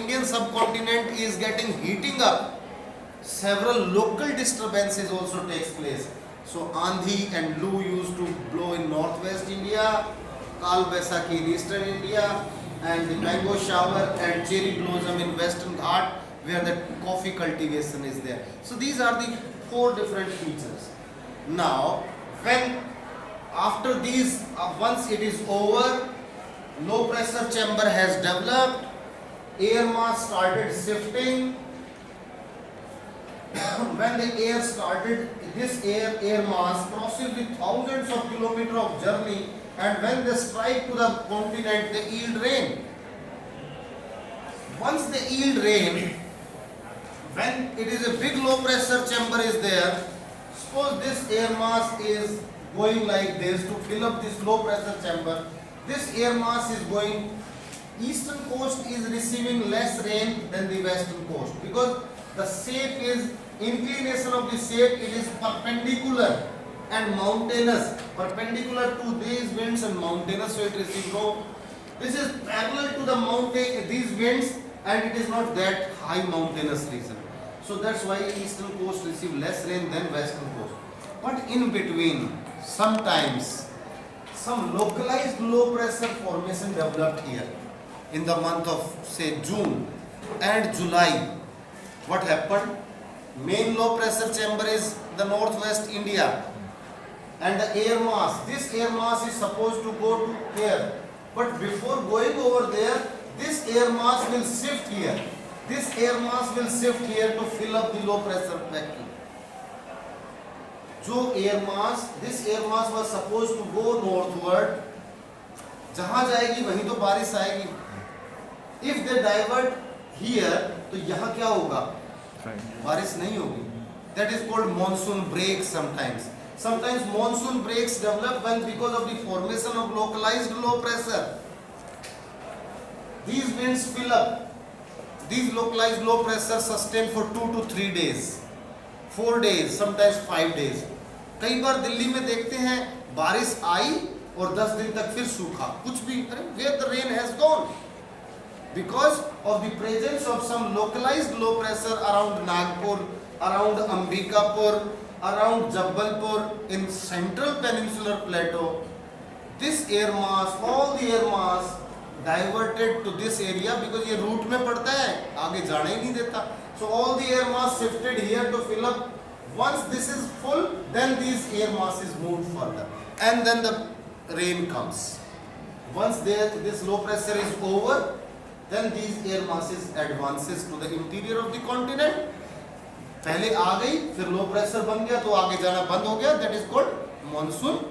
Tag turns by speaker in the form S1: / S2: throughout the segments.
S1: Indian subcontinent is getting heating up, several local disturbances also takes place. So Andhi and Loo used to blow in northwest India, Kal Baisakhi in eastern India, and the mango shower and cherry blossom in western Ghat, where the coffee cultivation is there. So these are the four different features. Now, when after these, once it is over, low pressure chamber has developed, air mass started shifting. When the air started, this air mass crosses with thousands of kilometers of journey, and when they strike to the continent, they yield rain. Once they yield rain, when it is a big low pressure chamber is there, suppose this air mass is going like this to fill up this low pressure chamber. This air mass is going, eastern coast is receiving less rain than the western coast, because the shape is, inclination of the shape, it is perpendicular and mountainous, perpendicular to these winds and mountainous, so it receives no. This is parallel to the mountain, these winds, and it is not that high mountainous region. So that's why eastern coast receive less rain than western coast. But in between, sometimes some localized low pressure formation developed here in the month of say June and July. What happened? Main low pressure chamber is the northwest India, and the air mass, this air mass is supposed to go to here, but before going over there, this air mass will shift here. This air mass will shift here to fill up the low pressure vacuum. जो air mass, this air mass was supposed to go northward. जहाँ जाएगी वहीं तो बारिश आएगी. If they divert here, तो यहाँ क्या होगा? बारिश नहीं होगी. That is called monsoon breaks sometimes. Sometimes monsoon breaks develop when because of the formation of localized low pressure. These winds fill up. These localized low pressure sustain for 2 to 3 days, 4 days, sometimes 5 days. कई बार दिल्ली में देखते हैं बारिश आई और 10 दिन तक फिर सूखा, कुछ भी, where the rain has gone, because of the presence of some localized low pressure around Nagpur, around Ambikapur, around Jabalpur in central peninsular plateau. This air mass, all the air mass diverted to this area because ये route में पड़ता है, आगे जाने ही नहीं देता. So all the air mass shifted here to fill up. Once this is full, then these air masses move further, and then the rain comes. Once this low pressure is over, then these air masses advances to the interior of the continent. पहले आ गई, फिर low pressure बन गया तो आगे जाना बंद हो गया. That is called monsoon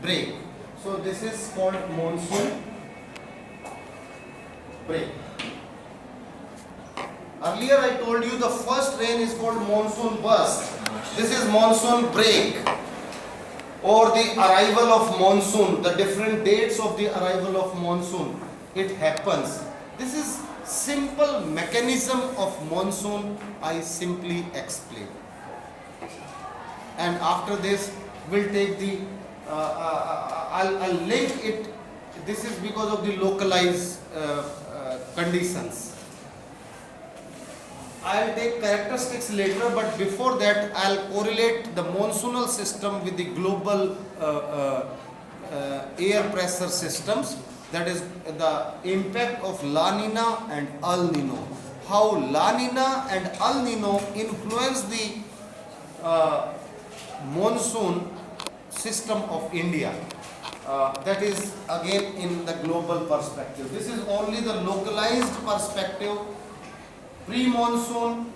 S1: break. So this is called monsoon break. Earlier I told you the first rain is called monsoon burst. This is monsoon break, or the arrival of monsoon, the different dates of the arrival of monsoon. It happens. This is simple mechanism of monsoon I simply explain. And after this we'll take the, I'll link it. This is because of the localized conditions. I'll take characteristics later, but before that I'll correlate the monsoonal system with the global air pressure systems. That is the impact of La Nina and El Nino. How La Nina and El Nino influence the monsoon system of India. That is again in the global perspective. This is only the localized perspective. Pre-monsoon,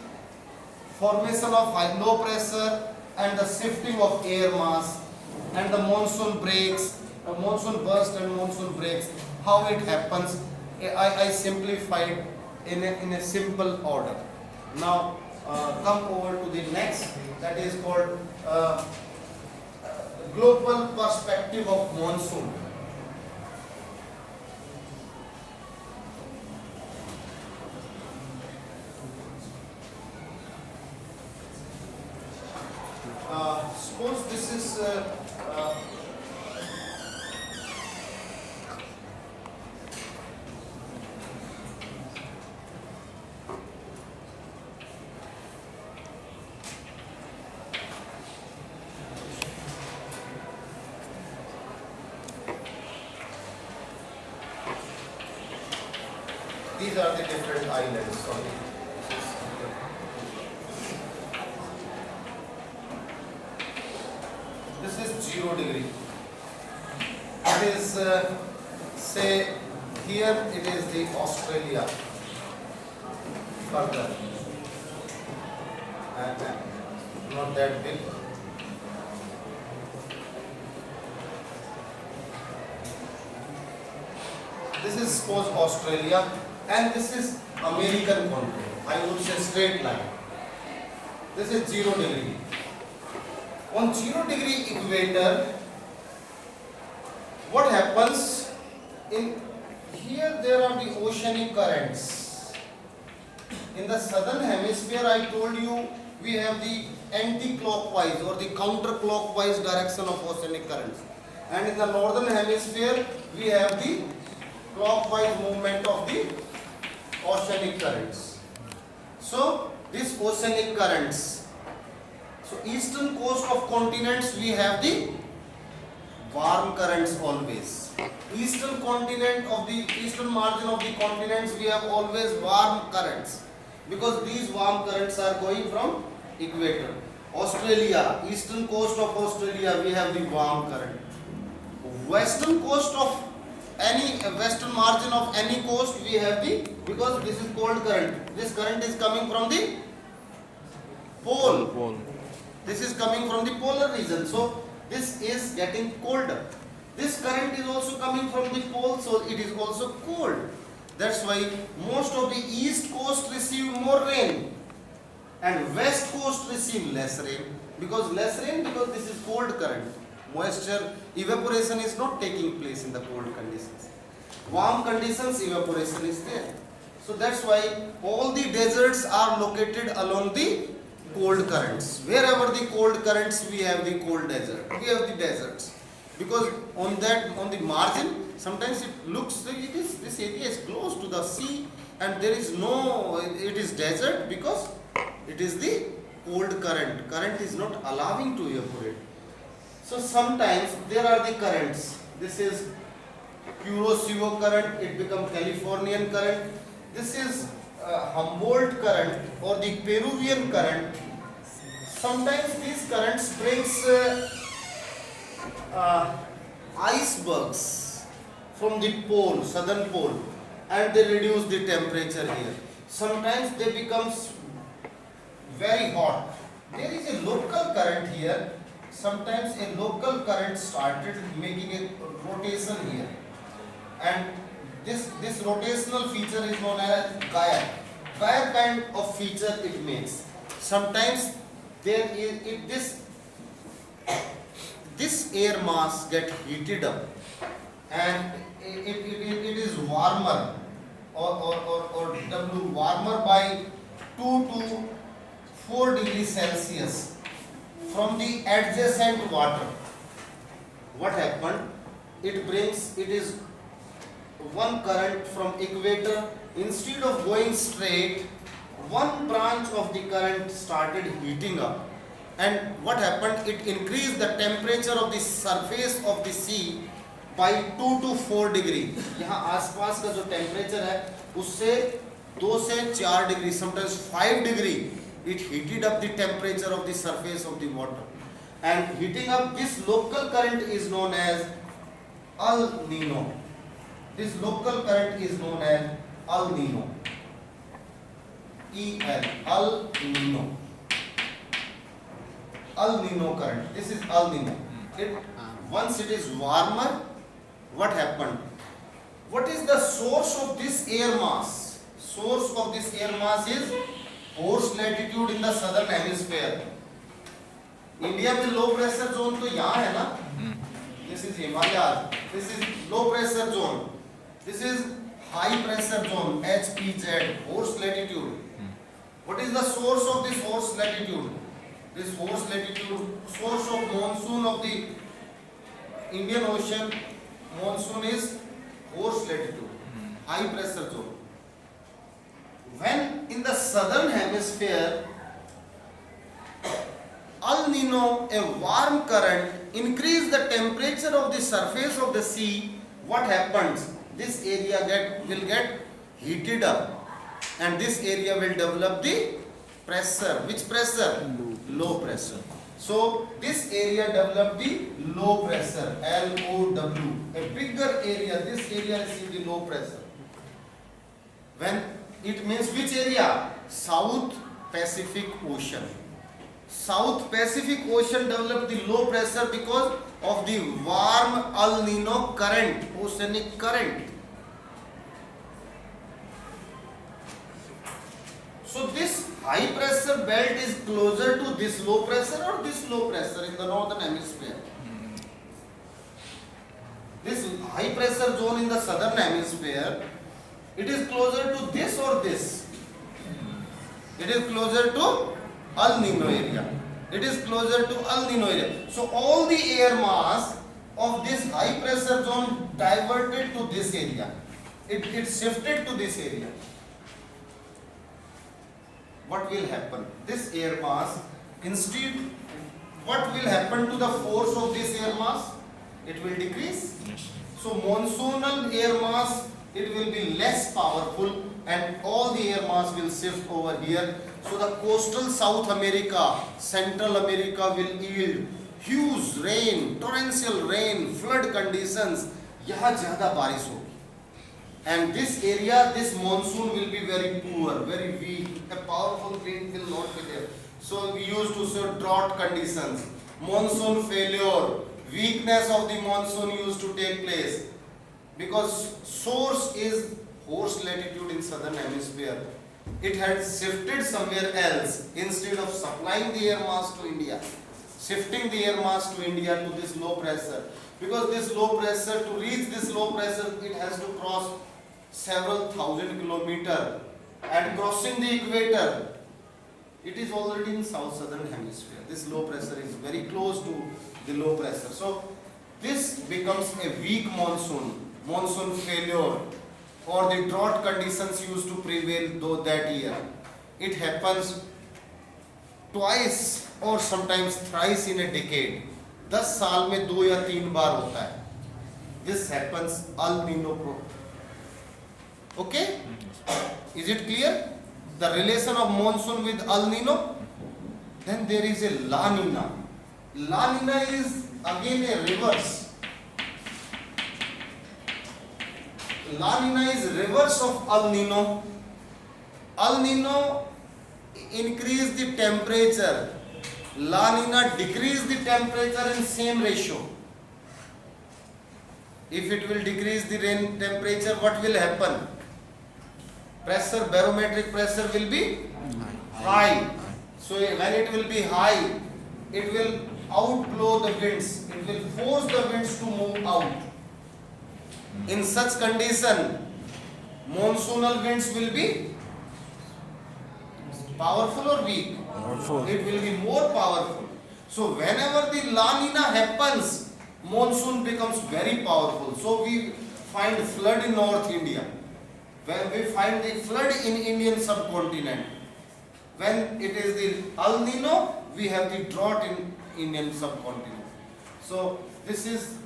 S1: formation of high low pressure and the shifting of air mass, and the monsoon breaks, monsoon burst and monsoon breaks, how it happens. I simplified in a simple order. Now come over to the next, that is called global perspective of monsoon. Suppose this is These are the different islands. Sorry. This is 0 degree. It is say here it is the Australia. Further, and not that big. This is suppose Australia, and this is American country. I would say straight line. This is 0 degree. On 0 degree equator, what happens in here? There are the oceanic currents. In the southern hemisphere, I told you we have the anti-clockwise or the counter-clockwise direction of oceanic currents, and in the northern hemisphere, we have the clockwise movement of the oceanic currents. So these oceanic currents. So eastern coast of continents, we have the warm currents always. Eastern continent of the eastern margin of the continents, we have always warm currents, because these warm currents are going from equator. Australia, eastern coast of Australia, we have the warm current. Western coast of any western margin of any coast, we have the, because this is cold current. This current is coming from the pole. This is coming from the polar region. So this is getting colder. This current is also coming from the pole, so it is also cold. That's why most of the east coast receive more rain and west coast receive less rain. Because less rain, because this is cold current. Moisture evaporation is not taking place in the cold conditions. Warm conditions, evaporation is there. So that's why all the deserts are located along the cold currents. Wherever the cold currents, we have the cold desert. We have the deserts. Because on the margin, sometimes it looks like this area is close to the sea, and there is no, it is desert because it is the cold current. Current is not allowing to evaporate. So sometimes there are the currents. This is Kuroshio current, it becomes Californian current. This is Humboldt current or the Peruvian current. Sometimes these currents brings icebergs from the pole, southern pole, and they reduce the temperature here. Sometimes they becomes very hot. There is a local current here. Sometimes a local current started making a rotation here, and this rotational feature is known as gyre. Gyre kind of feature it makes. Sometimes there is this air mass get heated up, and it is warmer or W warmer by 2 to 4 degrees Celsius from the adjacent water. What happened? It is one current from equator. Instead of going straight, one branch of the current started heating up, and what happened? It increased the temperature of the surface of the sea by 2 to 4 degree. यहाँ आसपास का जो temperature है उससे 2 से 4 degree, sometimes 5 degree, it heated up the temperature of the surface of the water. And heating up this local current is known as El Nino. This local current is known as El Nino. El Nino. El Nino current. This is El Nino. Once it is warmer, what happened? What is the source of this air mass? Source of this air mass is force latitude in the southern hemisphere. India में low pressure zone तो यहाँ है ना. This is Himalayas. This is low pressure zone. This is high pressure zone, HPZ, force latitude. What is the source of this force latitude? This force latitude, source of monsoon of the Indian Ocean, monsoon is force latitude, high pressure zone. When in the southern hemisphere, El Nino, a warm current, increase the temperature of the surface of the sea, what happens? This area will get heated up, and this area will develop the pressure. Which pressure? Low pressure. So this area develop the low pressure, LOW. A bigger area, this area receive the low pressure. When it means which area? South Pacific Ocean. South Pacific Ocean developed the low pressure because of the warm El Nino current, oceanic current. So this high pressure belt is closer to this low pressure or this low pressure in the northern hemisphere. This high pressure zone in the southern hemisphere, it is closer to this or this. It is closer to El Nino area. It is closer to El Nino area. So all the air mass of this high pressure zone diverted to this area. It shifted to this area. What will happen? This air mass, instead, what will happen to the force of this air mass? It will decrease. So monsoonal air mass, it will be less powerful, and all the air mass will shift over here. So the coastal South America, Central America will yield huge rain, torrential rain, flood conditions. यहाँ ज़्यादा बारिश होगी. And this area, this monsoon will be very poor, very weak. A powerful wind will not be there. So we used to say drought conditions, monsoon failure, weakness of the monsoon used to take place. Because source is horse latitude in southern hemisphere. It had shifted somewhere else instead of supplying the air mass to India. Shifting the air mass to India to this low pressure. Because this low pressure, to reach this low pressure, it has to cross several thousand kilometers, and crossing the equator, it is already in southern hemisphere. This low pressure is very close to the low pressure. So this becomes a weak monsoon failure, or the drought conditions used to prevail though that year. It happens twice or sometimes thrice in a decade. 10 साल में 2 या 3 बार होता है. This happens El Nino. Okay? Is it clear? The relation of monsoon with El Nino? Then there is a La Nina. La Nina is again a reverse. La Nina is reverse of El Nino. El Nino increase the temperature. La Nina decrease the temperature in same ratio. If it will decrease the rain temperature, what will happen? Pressure, barometric pressure will be high. So when it will be high, it will outblow the winds. It will force the winds to move out. In such condition, monsoonal winds will be powerful or weak? Powerful. It will be more powerful. So whenever the La Nina happens, monsoon becomes very powerful. So we find flood in North India. When we find the flood in Indian subcontinent. When it is the El Nino, we have the drought in Indian subcontinent. So this is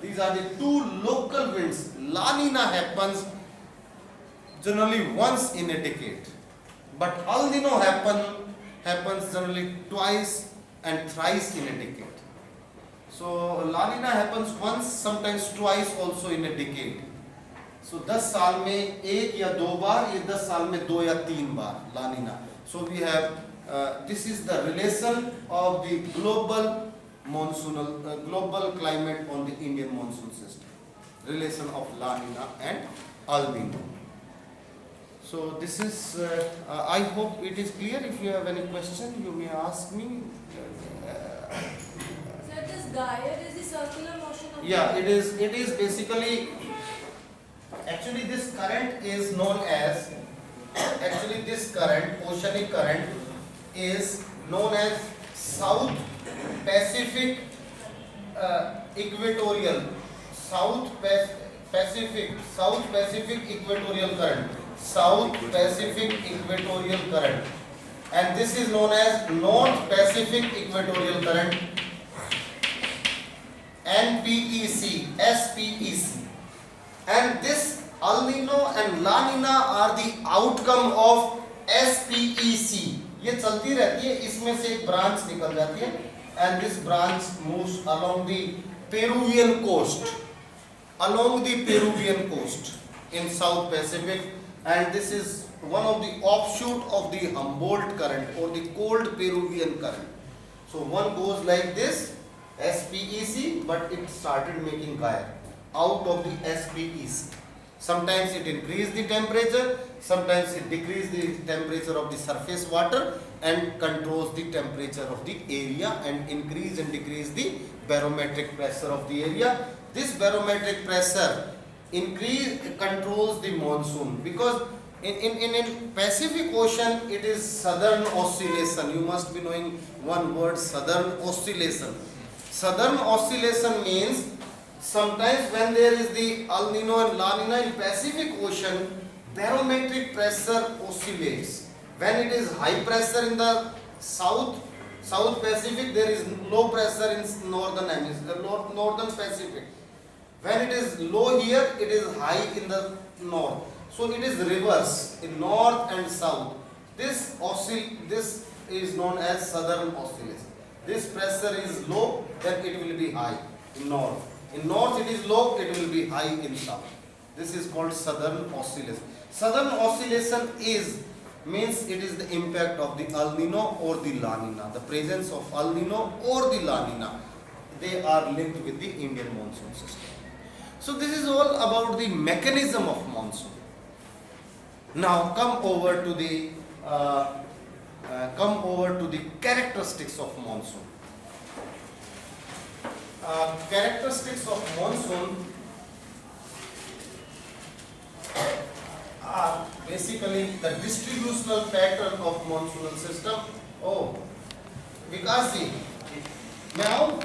S1: these are the two local winds. La Nina happens generally once in a decade, but El Nino happens generally twice and thrice in a decade. So La Nina happens once, sometimes twice also in a decade. So 10 साल में 1 या 2 बार, ये 10 साल में 2 या 3 बार La Nina. So we have this is the relation of the global global climate on the Indian monsoon system. Relation of La Nina and El Nino. So this is, I hope it is clear. If you have any question, you may ask me.
S2: Sir, this diet is the circular motion of
S1: Yeah, it is basically, actually this current is known as, this current, oceanic current, is known as South Pacific equatorial, South Pacific equatorial current, South Pacific equatorial current, and this is known as North Pacific equatorial current, NPEC, SPEC, and this El Nino and La Nina are the outcome of SPEC. ये चलती रहती है, इसमें से एक branch निकल जाती है and this branch moves along the Peruvian coast, in South Pacific, and this is one of the offshoot of the Humboldt current or the cold Peruvian current. So one goes like this, SPEC, but it started making gyre out of the SPEC. Sometimes it increase the temperature, sometimes it decrease the temperature of the surface water and controls the temperature of the area and increase and decrease the barometric pressure of the area. This barometric pressure controls the monsoon, because in Pacific Ocean it is southern oscillation. You must be knowing one word, southern oscillation. Southern oscillation means sometimes when there is the El Nino and La Nina in Pacific Ocean, barometric pressure oscillates. When it is high pressure in the South Pacific, there is low pressure in northern Pacific. When it is low here, it is high in the north. So it is reverse in north and south. This is known as southern oscillation. This pressure is low, then it will be high in north. In north it is low, it will be high in south. This is called southern oscillation. Southern oscillation means it is the impact of the El Nino or the La Nina. The presence of El Nino or the La Nina, they are linked with the Indian monsoon system. So this is all about the mechanism of monsoon. Now come over to the characteristics of monsoon. Characteristics of monsoon are basically the distributional pattern of monsoonal system. Oh, Vikas ji, now